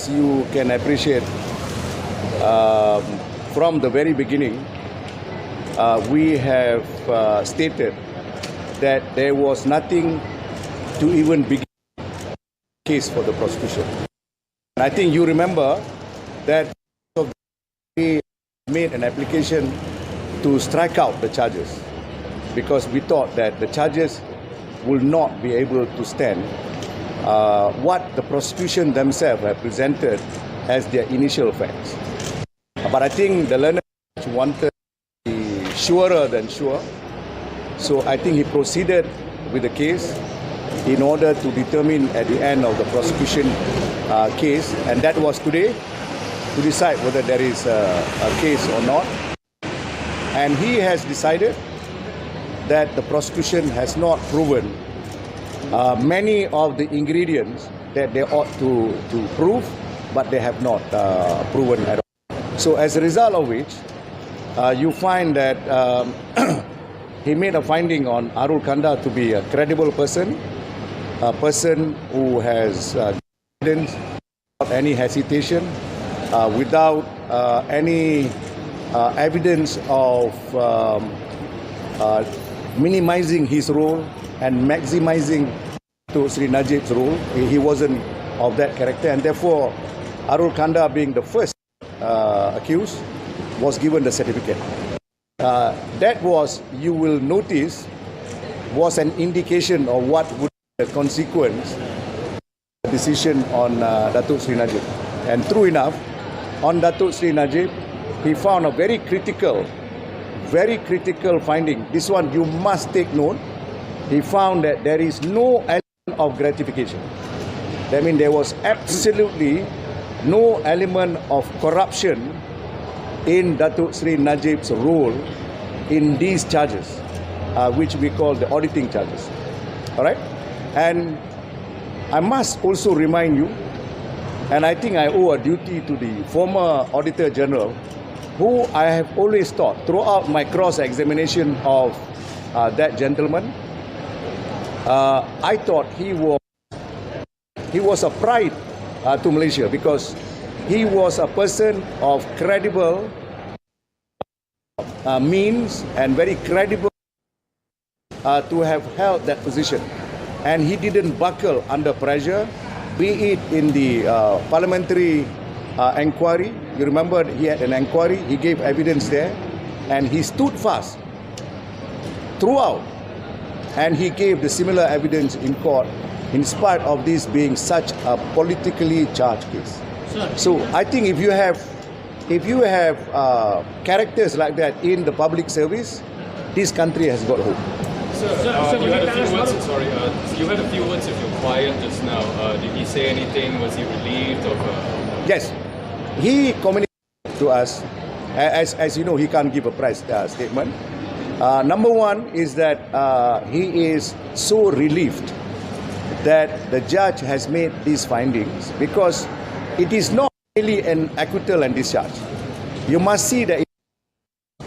as you can appreciate, from the very beginning, we have stated that there was nothing to even begin the case for the prosecution. And I think you remember that we made an application to strike out the charges because we thought that the charges will not be able to stand what the prosecution themselves have presented as their initial facts. But I think the learned wanted to be surer than sure. So I think he proceeded with the case in order to determine at the end of the prosecution case, and that was today, to decide whether there is a case or not. And he has decided that the prosecution has not proven many of the ingredients that they ought to prove, but they have not proven at all. So as a result of which, you find that he made a finding on Arul Kanda to be a credible person, a person who has evidence without any hesitation, without any evidence of minimizing his role and maximizing to Sri Najib's role. He wasn't of that character, and therefore Arul Kanda, being the first accused, was given the certificate. That was, you will notice, was an indication of what would be the consequence of the decision on Datuk Sri Najib. And true enough, on Datuk Sri Najib, he found a very critical finding. This one you must take note. He found that there is no element of gratification. That means there was absolutely no element of corruption in Datuk Sri Najib's role in these charges, which we call the auditing charges. All right? And I must also remind you, and I think I owe a duty to the former Auditor General, who I have always thought throughout my cross-examination of that gentleman, I thought he was a pride to Malaysia, because he was a person of credible means and very credible to have held that position. And he didn't buckle under pressure, be it in the parliamentary inquiry. You remember he had an inquiry, he gave evidence there, and he stood fast throughout. And he gave the similar evidence in court, in spite of this being such a politically charged case. So I think if you have characters like that in the public service, this country has got hope. You had a few words with your client just now. Did he say anything? Was he relieved of? Yes, he communicated to us. As you know, he can't give a press statement. Number one is that he is so relieved that the judge has made these findings, because it is not really an acquittal and discharge. You must see that the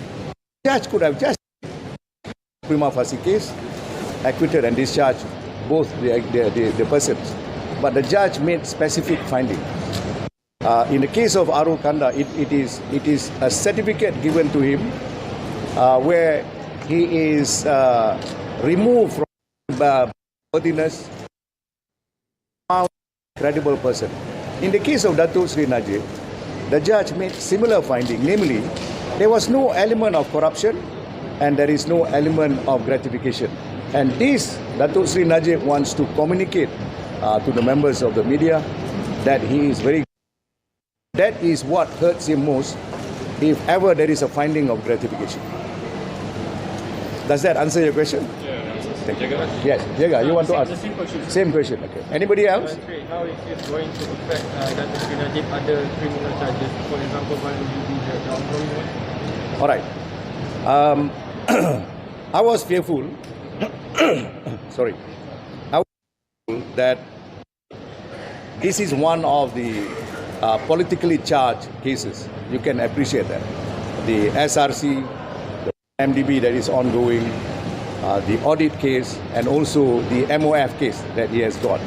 judge could have just prima facie case, acquitted and discharged both the persons, but the judge made specific findings. In the case of Arul Kanda, it is a certificate given to him where he is removed from worthiness, found a credible person. In the case of Datuk Sri Najib, the judge made similar finding, namely, there was no element of corruption and there is no element of gratification. And this, Datuk Sri Najib wants to communicate to the members of the media that he is very. That is what hurts him most, if ever there is a finding of gratification. Does that answer your question? Yeah, yes, Jaga, you want to ask? Same question. Same question, okay. Anybody else? How is it going to affect Datuk Sri Najib other criminal charges? For example, one will be the wrongdoing one? All right. I was fearful. Sorry. I was fearful that this is one of the politically charged cases. You can appreciate that. The SRC, the MDB that is ongoing, the audit case, and also the MOF case that he has got.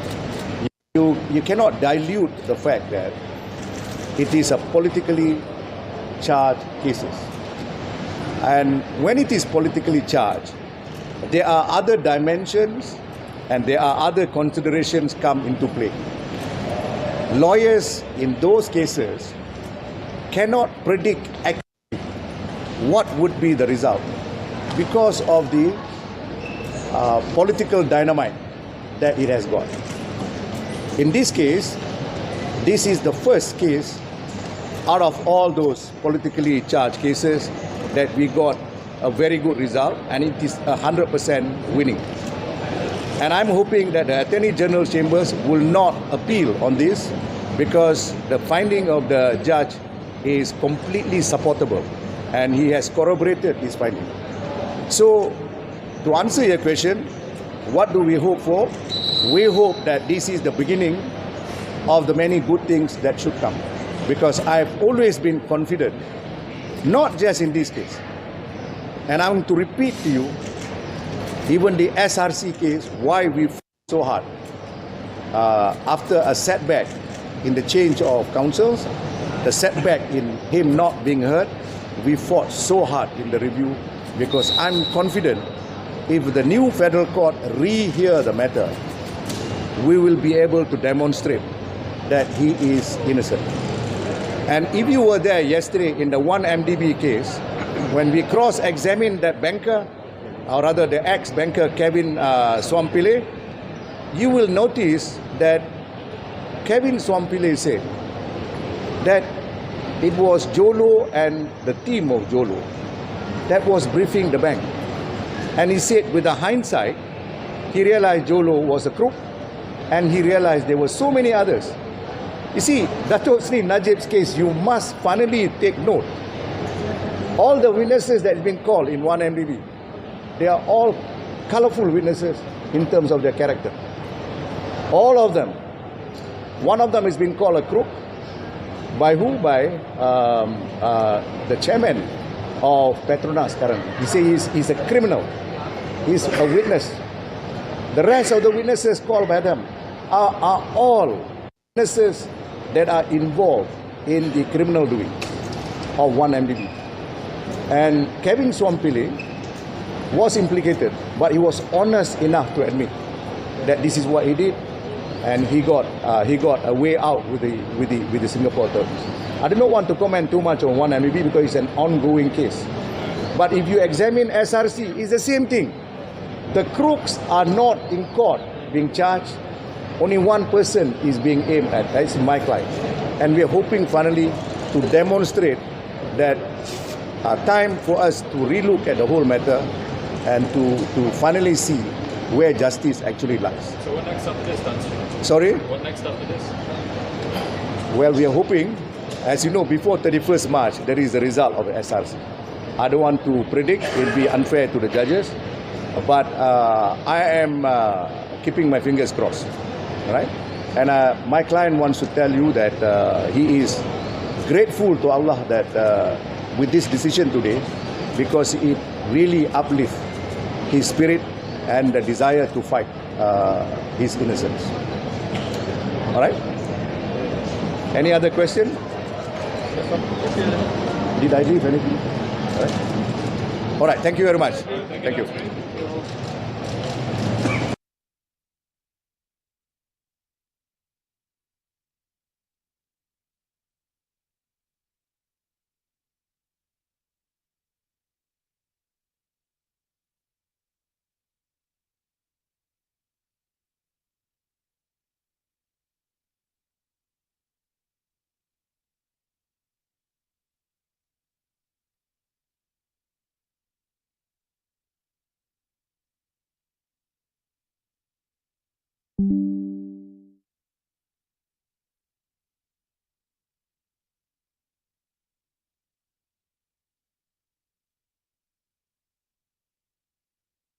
You cannot dilute the fact that it is a politically charged cases. And when it is politically charged, there are other dimensions and there are other considerations come into play. Lawyers in those cases cannot predict actually what would be the result because of the political dynamite that it has got. In this case, this is the first case out of all those politically charged cases that we got a very good result, and it is 100% winning. And I'm hoping that the Attorney General Chambers will not appeal on this because the finding of the judge is completely supportable and he has corroborated his finding. So, to answer your question, what do we hope for? We hope that this is the beginning of the many good things that should come. Because I've always been confident, not just in this case. And I'm going to repeat to you, even the SRC case, why we fought so hard. After a setback in the change of councils, the setback in him not being heard, we fought so hard in the review because I'm confident if the new federal court rehear the matter, we will be able to demonstrate that he is innocent. And if you were there yesterday in the 1MDB case, when we cross-examined that banker, or rather the ex-banker Kevin Swampile, you will notice that Kevin Swampile said that it was Jolo and the team of Jolo that was briefing the bank. And he said with the hindsight, he realized Jolo was a crook and he realized there were so many others. You see, Dato' Sri Najib's case, you must finally take note. All the witnesses that have been called in 1MDB, they are all colorful witnesses in terms of their character. All of them. One of them has been called a crook. By who? By the chairman of Petronas currently. He says he's a criminal. He's a witness. The rest of the witnesses called by them are all witnesses that are involved in the criminal doing of 1MDB. And Kevin Swampile was implicated, but he was honest enough to admit that this is what he did, and he got a way out with the Singapore authorities. I do not want to comment too much on 1MDB because it's an ongoing case. But if you examine SRC, it's the same thing. The crooks are not in court being charged. Only one person is being aimed at. That's my client. And we are hoping finally to demonstrate that time for us to relook at the whole matter and to finally see where justice actually lies. So what next after this, Tan? Sorry? What next after this? Well, we are hoping, as you know, before 31st March, there is the result of the SRC. I don't want to predict. It will be unfair to the judges. But I am keeping my fingers crossed. Right? And my client wants to tell you that he is grateful to Allah that with this decision today, because it really uplifts his spirit and the desire to fight his innocence. All right? Any other question? Did I leave anything? All right. All right. Thank you very much. Thank you.